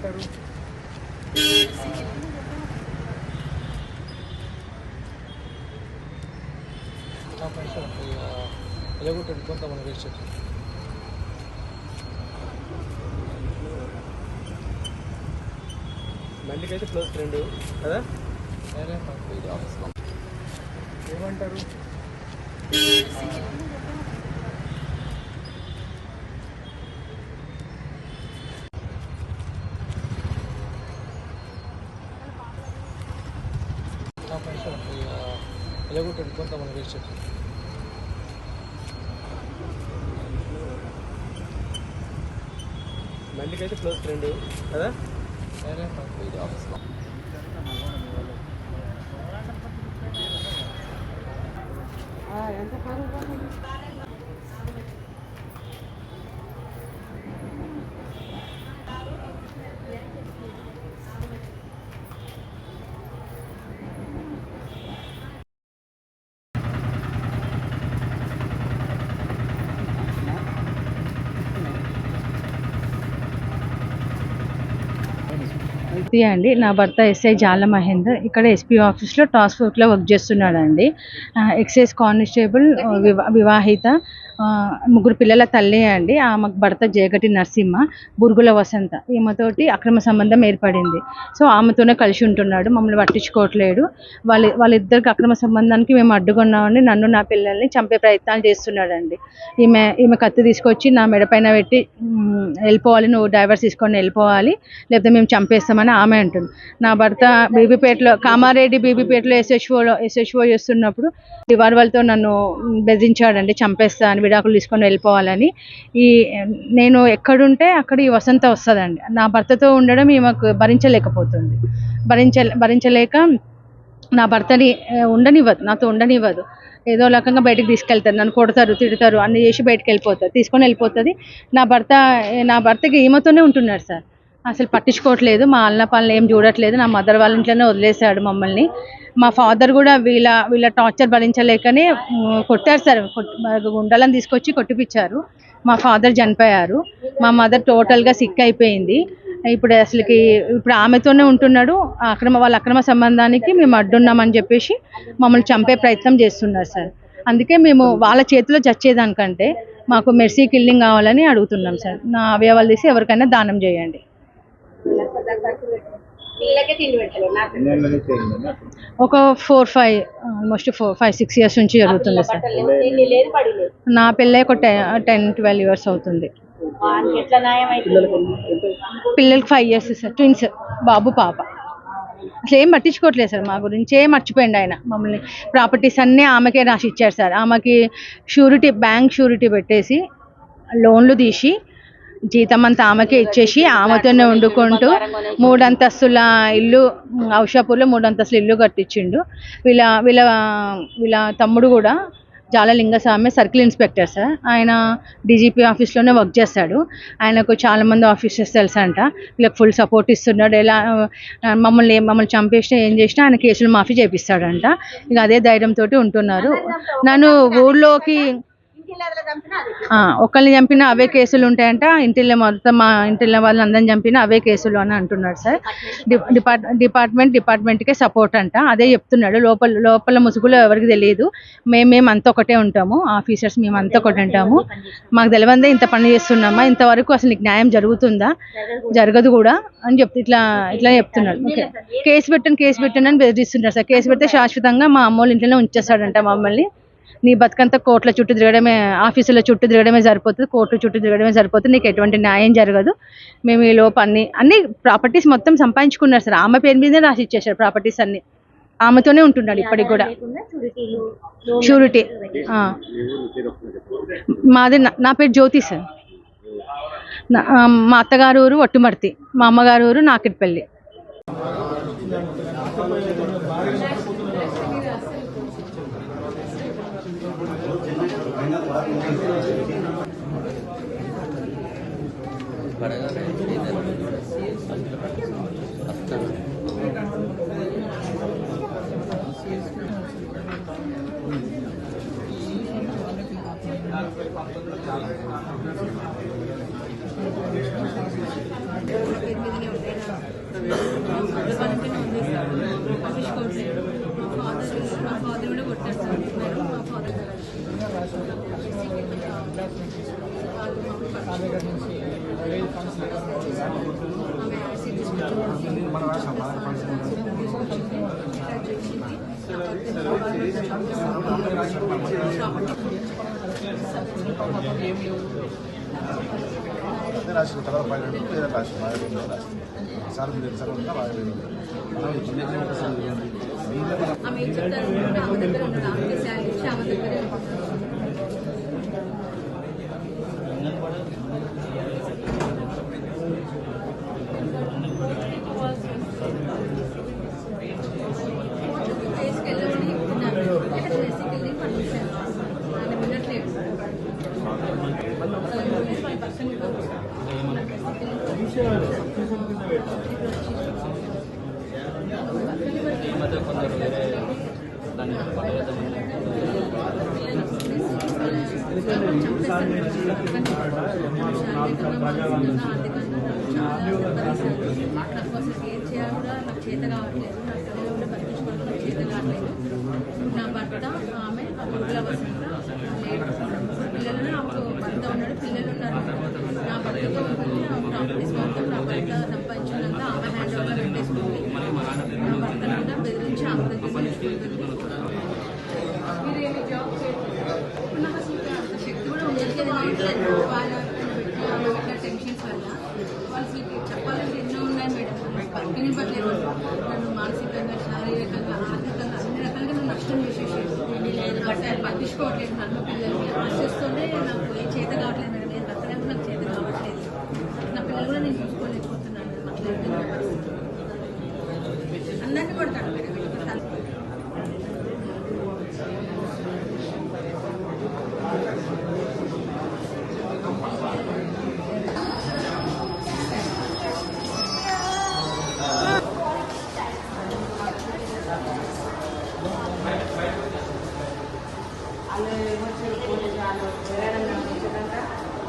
ఏమంటారు? ఎలాగుంటుంది కొంతమంది వేస్ట్ బండికైతే +2 కదా. ఏమంటారు? ఎలాగుంటుంది కొంతమంది వేస్ట్ బండికైతే +2 కదా. అండి నా భర్త ఎస్ఐ జాల మహేందర్ ఇక్కడ ఎస్పీ ఆఫీస్లో టాస్క్ ఫోర్స్లో వర్క్ చేస్తున్నాడండి. ఎక్సైజ్ కానిస్టేబుల్, వివాహిత, 3 పిల్లల తల్లి అండి. ఆమెకు భర్త జయగటి నరసింహ, బురుగుల వసంత. ఈమెతోటి అక్రమ సంబంధం ఏర్పడింది. సో ఆమెతోనే కలిసి ఉంటున్నాడు, మమ్మల్ని పట్టించుకోవట్లేడు. వాళ్ళిద్దరికి అక్రమ సంబంధానికి మేము అడ్డుకున్నామండి. నన్ను నా పిల్లల్ని చంపే ప్రయత్నాలు చేస్తున్నాడండి. ఈమె కత్తి తీసుకొచ్చి నా మెడపైన పెట్టి వెళ్ళిపోవాలి, నువ్వు డైవర్స్ తీసుకొని వెళ్ళిపోవాలి, లేకపోతే మేము చంపేస్తామని ఆమె అంటుంది. నా భర్త బీబీపేటలో, కామారెడ్డి బీబీపేటలో ఎస్హెచ్ఓ చేస్తున్నప్పుడు రివాల్వర్తో నన్ను బెదిరించాడండి, చంపేస్తా అని, విడాకులు తీసుకొని వెళ్ళిపోవాలని. నేను ఎక్కడుంటే అక్కడ ఈ వసంత వస్తుందండి. నా భర్తతో ఉండడం ఈమెకు భరించలేకపోతుంది. భరించలేక నా భర్తని నాతో ఉండనివ్వదు. ఏదో రకంగా బయటకు తీసుకెళ్తారు, నన్ను కొడతారు, తిడతారు, అన్ని చేసి బయటకు తీసుకొని వెళ్ళిపోతుంది. నా భర్తకి ఈమెతోనే ఉంటున్నాడు సార్. అసలు పట్టించుకోవట్లేదు, మా అన్న పనులు ఏం చూడట్లేదు. నా మదర్ వాళ్ళ ఇంట్లోనే వదిలేశాడు మమ్మల్ని. మా ఫాదర్ కూడా వీళ్ళ టార్చర్ భరించలేకనే కొట్టారు సార్. గుండాలను తీసుకొచ్చి కొట్టిపించారు. మా ఫాదర్ చనిపోయారు. మా మదర్ టోటల్గా సిక్ అయిపోయింది. ఇప్పుడు ఆమెతోనే ఉంటున్నాడు. వాళ్ళ అక్రమ సంబంధానికి మేము అడ్డున్నామని చెప్పేసి మమ్మల్ని చంపే ప్రయత్నం చేస్తున్నారు సార్. అందుకే మేము వాళ్ళ చేతిలో చచ్చేదానికంటే మాకు మెర్సీ కిల్లింగ్ కావాలని అడుగుతున్నాం సార్. నా అవయవాలు తీసి ఎవరికైనా దానం చేయండి. ఒక 4-5 ఆల్మోస్ట్ 5-6 ఇయర్స్ నుంచి జరుగుతుంది సార్. నా పెళ్ళి ఒక 10-12 ఇయర్స్ అవుతుంది. పిల్లలకి 5 ఇయర్స్ సార్, ట్విన్స్, బాబు పాప. అసలు ఏం పట్టించుకోవట్లేదు సార్, మా గురించి ఏం మర్చిపోయింది ఆయన. మమ్మల్ని ప్రాపర్టీస్ అన్నీ ఆమెకే రాసి ఇచ్చారు సార్. ఆమెకి బ్యాంక్ షూరిటీ పెట్టేసి లోన్లు తీసి జీతం అంతా ఆమెకే ఇచ్చేసి ఆమెతోనే వండుకుంటూ 3 అంతస్తుల ఇల్లు, ఔషాపూర్లో 3 అంతస్తుల ఇల్లు కట్టించిండు. వీళ్ళ తమ్ముడు కూడా జాలలింగస్వామి సర్కిల్ ఇన్స్పెక్టర్ సార్. ఆయన డీజీపీ ఆఫీస్లోనే వర్క్ చేస్తాడు. ఆయనకు చాలామంది ఆఫీసర్స్ తెలుసంట. వీళ్ళకి ఫుల్ సపోర్ట్ ఇస్తున్నాడు. మమ్మల్ని చంపేసినా ఏం చేసినా ఆయన కేసులు మాఫీ చేపిస్తాడంట. ఇక అదే ధైర్యంతో ఉంటున్నారు. నన్ను ఊళ్ళోకి ఒకరిని చంపినా అవే కేసులు ఉంటాయంట. మా ఇంటిలో వాళ్ళందరిని చంపినా అవే కేసులు అని అంటున్నాడు సార్. డిపార్ట్మెంట్కే సపోర్ట్ అంట, అదే చెప్తున్నాడు. లోపల ముసుగులో ఎవరికి తెలియదు. మేము అంతా ఒకటే ఉంటాము, ఆఫీసర్స్ మేము అంతా ఒకటి ఉంటాము. మాకు తెలియదే ఇంత పని చేస్తున్నామా, ఇంతవరకు అసలు నీకు న్యాయం జరుగుతుందా, జరగదు కూడా అని ఇట్లా చెప్తున్నాడు. ఓకే, కేసు పెట్టండి అని బెదిరిస్తున్నారు సార్. కేసు పెడితే శాశ్వతంగా మా అమ్మోళ్ళ ఇంట్లోనే ఉంచేస్తాడంట మమ్మల్ని. నీ బతుకంతా కోర్టుల చుట్టూ తిరగడమే, ఆఫీసుల చుట్టూ తిరగడమే సరిపోతుంది, కోర్టు చుట్టూ తిరగడమే సరిపోతుంది, నీకు ఎటువంటి న్యాయం జరగదు. మేము ఈ లోపు అన్ని ప్రాపర్టీస్ మొత్తం సంపాదించుకున్నారు సార్. ఆమె పేరు మీదే రాసి ఇచ్చేసారు ప్రాపర్టీస్ అన్ని. ఆమెతోనే ఉంటున్నాడు ఇప్పటికి కూడా. షూరిటీ మాది. నా పేరు జ్యోతి సార్. మా అత్తగారు ఊరు ఒట్టుమర్తి, మా అమ్మగారు ఊరు నాకిట్పల్లి. ఎనిమిదినే ఉంటాయి. వాళ్ళంటేనే ఉంది సార్ పట్టించుకోవట్లేదు. మా ఫాదర్ కూడా కొట్టారు సార్. మా ఫాదర్ రాసిన తర్వాత పైన వేరే రాసిన సార్ మీరు సార్ ఉంటా బాగా ఆమె ఏం చెప్తారు ఆమె దగ్గర ఉన్నాడు. ఆమె శాలరీ ఇచ్చి ఆమె దగ్గరే తీసుకెళ్ళమని చెప్తున్నారు. బేసికల్లీ పంపించారు. ఆయన వినట్లేదు. నాకు అసలు ఏం చేయాలో నాకు చేత కావట్లేదు. నా పిల్లలు కూడా పట్టించుకోవడం నాకు చేత కావట్లేదు. నా భర్త ఆమె గురుకుల వసంత లేడు. పిల్లలు నాకు భర్త ఉన్నాడు, పిల్లలు ఉన్నారు. నా భర్తతో ప్రాపర్టీస్ మొత్తం నా భర్త సంపాదించినంత ఆమె హ్యాండ్ ఓవర్లో పెట్టేసుకుంది. నా భర్త కూడా బెదిరించి ఆమె దగ్గర మీరేమి జాబ్ చేయలేదు. నాకు అసలు అంత శక్తి కూడా ఉండేది. వాళ్ళ టెన్షన్స్ వల్ల వాళ్ళు చెప్పాలంటే ఎన్నో ఉన్నాయి మేడం. పట్టినివ్వట్లేదు. నన్ను మానసికంగా, శారీరకంగా, ఆర్థికంగా అన్ని రకాలుగా నన్ను నష్టం చేసేసాడు. పట్టించుకోవట్లేదు. నన్ను పిల్లల్ని ఆశిస్తూనే నాకు ఏ చేత కావట్లేదు మేడం. నేను బతకడానికి నాకు చేత కావట్లేదు. నా పిల్లలు కూడా నేను చూసుకోలేకపోతున్నాను. అట్లా అందరినీ కొడతాను మేడం.